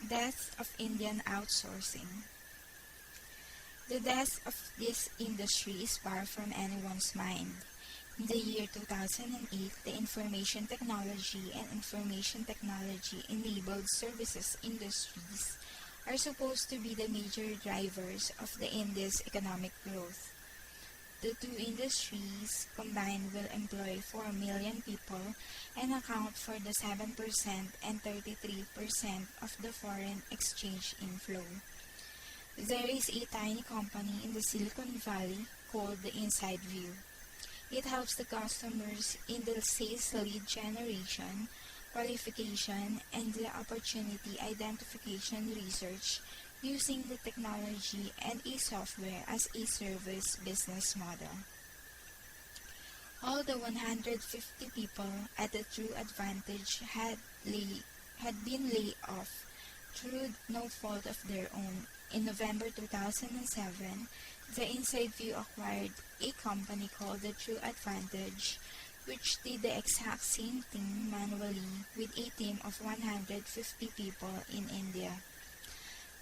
Death of Indian Outsourcing. The death of this industry is far from anyone's mind. In the year 2008, the information technology and information technology enabled services industries are supposed to be the major drivers of the India's economic growth. The two industries combined will employ 4 million people and account for the 7% and 33% of the foreign exchange inflow. There is a tiny company in the Silicon Valley called the Inside View. It helps the customers in the sales lead generation, qualification, and the opportunity identification research using the technology and a software as a service business model. All the 150 people at the True Advantage had been laid off through no fault of their own. In November 2007, the Inside View acquired a company called the True Advantage, which did the exact same thing manually with a team of 150 people in India.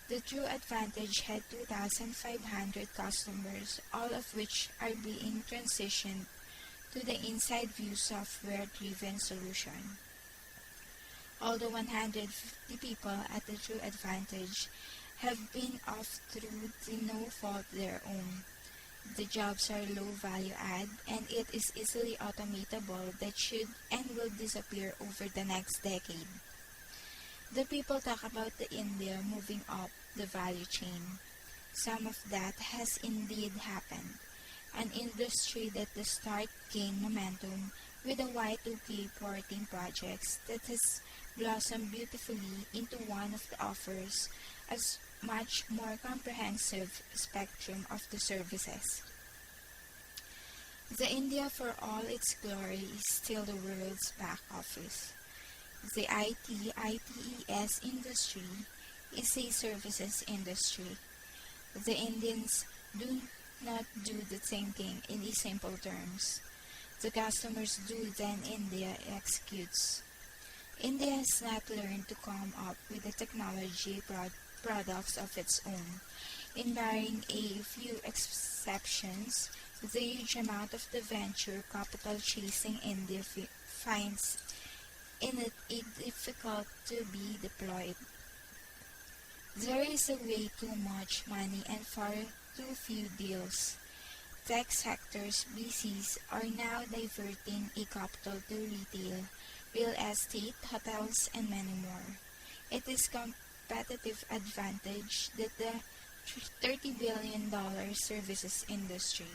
The True Advantage had 2,500 customers, all of which are being transitioned to the Inside View software-driven solution. All the 150 people at the True Advantage have been off through the no fault their own. The jobs are low value add and it is easily automatable that should and will disappear over the next decade. The people talk about the India moving up the value chain. Some of that has indeed happened. An industry that at the start gained momentum with the Y2K porting projects that has blossomed beautifully into one of the offers as much more comprehensive spectrum of the services. The India, for all its glory, is still the world's back office. The ITES industry is a services industry. The Indians do not do the thinking in the simple terms. The customers do, then India executes. India has not learned to come up with the technology products of its own. In barring a few exceptions, the huge amount of the venture capital chasing India finds in it difficult to be deployed. There is a way too much money and far too few deals. Tech sectors BCs are now diverting a capital to retail, real estate, hotels, and many more. It is competitive advantage that the $30 billion services industry.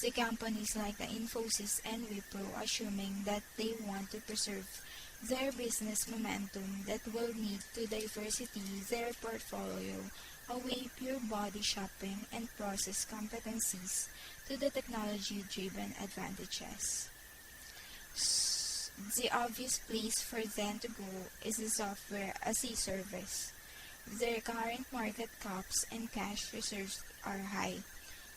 The companies like the Infosys and Wipro assuming that they want to preserve their business momentum that will need to diversify their portfolio away pure body shopping and process competencies to the technology-driven advantages. The obvious place for them to go is the software as a service. Their current market caps and cash reserves are high,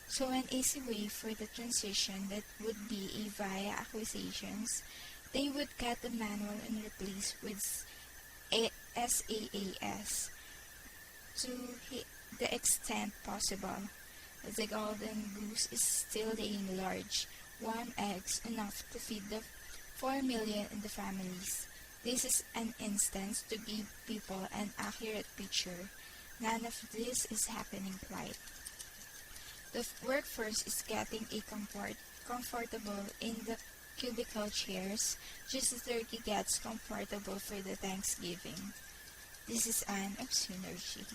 so an easy way for the transition that would be a via acquisitions. They would cut the manual and replace with SaaS to the extent possible. The golden goose is still laying large, one eggs enough to feed the 4 million in the families. This is an instance to give people an accurate picture. None of this is happening quite. The workforce is getting comfortable in the cubicle chairs, just as turkey gets comfortable for the Thanksgiving. This is an of synergy.